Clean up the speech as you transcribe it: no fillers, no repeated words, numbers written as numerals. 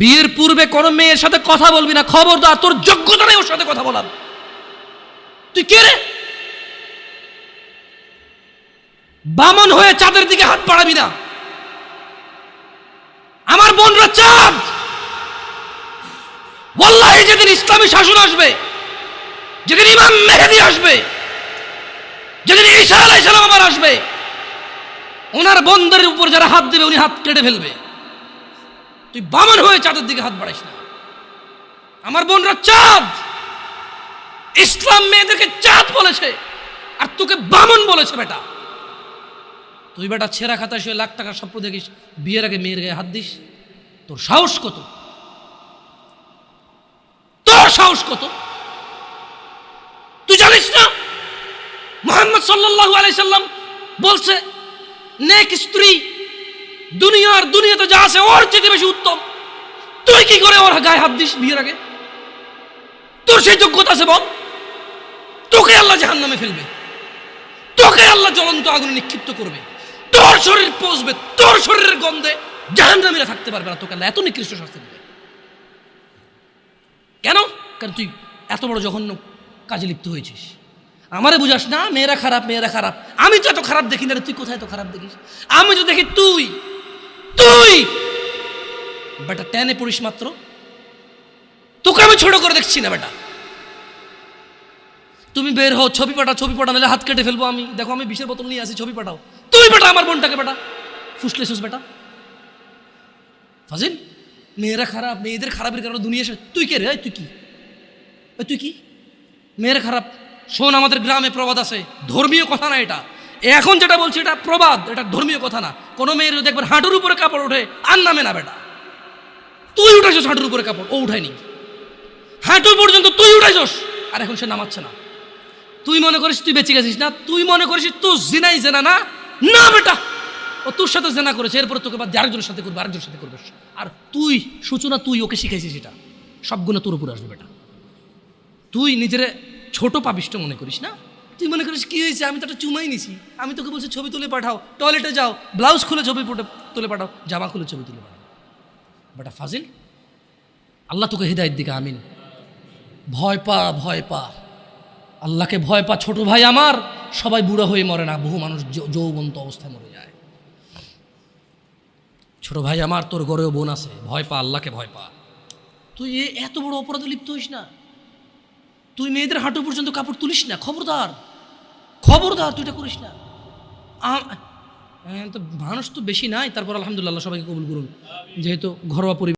বিয়ের পূর্বে কোনো মেয়ের সাথে কথা বলবি না, খবরদার, তোর যোগ্যতা নেই ওর সাথে কথা বলার। তুই কে রে? বামন হয়ে চাঁদের দিকে হাত বাড়াবি না। আমার বোনরা চাঁদ। ওয়াল্লাহি যেদিন ইসলামী শাসন আসবে, যেদিন ইমাম মেহেদী আসবে, যেদিন ঈসা আলাইহিস সালাম আবার আসবে, ওনার বন্ধের উপর যারা হাত দেবে উনি হাত কেটে ফেলবে। তুই বামন হয়ে চাঁদের দিকে হাত বাড়াইস না। আমার বোনরা চাঁদ। ইসলাম মেয়েদেরকে চাঁদ বলেছে আর তোকে বামন বলেছে। বেটা তুই বেটা ছেঁড়া খাতায় শুয়ে লাখ টাকার স্বপ্ন দেখিস, বিয়ের আগে মেয়ের গায়ে হাত দিস? তোর সাহস কত? তোর সাহস কত? তুই জানিস না মুহাম্মদ সাল্লাল্লাহু আলাইহি সাল্লাম বলছে নেক স্ত্রী দুনিয়াতে যা আছে ওর চেয়ে বেশি উত্তম। তুই কি করে ওর গায়ে হাত দিস বিয়ের আগে? তোর সেই যোগ্যতা আছে বল? তোকে আল্লাহ জাহান্নামে ফেলবে, তোকে আল্লাহ জ্বলন্ত আগুনে নিক্ষিপ্ত করবে, তোর শরীর পচবে, তোর শরীরের গন্ধে জাহান্নামীরা থাকতে পারবে না। তোকে আল্লাহ এত নিকৃষ্ট শাস্তি দেবে কেন? কারণ তুই এত বড় জঘন্য কাজে লিপ্ত হয়েছিস। আমারে বুঝাস না মেয়েরা খারাপ, মেয়েরা খারাপ। আমি তো এত খারাপ দেখি না রে, তুই কোথায় তো খারাপ দেখিস? আমি তো দেখি তুই বেটা টেনে পড়িস মাত্র। তোকে আমি ছোট করে দেখছি না বেটা। তুমি বের হও, ছবি পাঠাও নাহলে হাত কেটে ফেলবো আমি। দেখো আমি বিষের বোতল নিয়ে আসি, ছবি পাঠাও। তুই বেটা আমার বোনটাকে বেটা ফুসলেছিস বেটা ফাজিল। মেয়েরা খারাপ, মেয়েদের খারাপের কারণে দুনিয়া। তুই কে রে? তুই কি মেয়েরা খারাপ? শোন, আমাদের গ্রামে প্রবাদ আছে, ধর্মীয় কথা না এটা। এখন যেটা বলছি এটা প্রবাদ, এটা ধর্মীয় কথা না। কোনো মেয়ের যদি একবার হাঁটুর উপরে কাপড় ওঠে আর নামে না বেটা। তুই উঠাইছস হাঁটুর উপরে কাপড়, ও উঠায়নি। হাঁটু পর্যন্ত তুই উঠাইছস আর এখন সে নামাচ্ছে না। তুই মনে করিস তুই বেঁচে গেছিস না? তুই মনে করিস তুই জিনাই জেনা না? না বেটা, ও তোর সাথে জেনা করেছে, এরপরে তোকে বাদ আরেকজনের সাথে করবে, আরেকজনের সাথে করবে। আর তুই সূচনা, তুই ওকে শিখাইছিস, এটা সব গুণ তোর উপরে আসবে বেটা। তুই নিজের ছোট পাপিষ্ট মনে করিস না? তুই মনে করিস কি হয়েছে, আমি তো একটা চুমাই নিছি, আমি তোকে বলছি ছবি তুলে পাঠাও, টয়লেটে যাও, ব্লাউজ খুলে ছবি তুলে পাঠাও, জামা খুলে ছবি তুলে পাঠাও। বেটা ফাজিল, আল্লাহ তোকে হিদায়েত দিকে আমিন। ভয় পা, আল্লাহকে ভয় পা। ছোট ভাই আমার, সবাই বুড়ো হয়ে মরে না, বহু মানুষ যৌবন্ত অবস্থায় মরে যায়। ছোট ভাই আমার, তোর ঘরেও বোন আছে, ভয় পা, আল্লাহকে ভয় পা। তুই এত বড় অপরাধে লিপ্ত হইস না। তুই মেয়েদের হাঁটু পর্যন্ত কাপড় তুলিস না, খবরদার, তুই এটা করিস না। তো মানুষ তো বেশি নাই, তারপর আলহামদুলিল্লাহ সবাইকে কবুল করুন, যেহেতু ঘরোয়া পরিবেশ।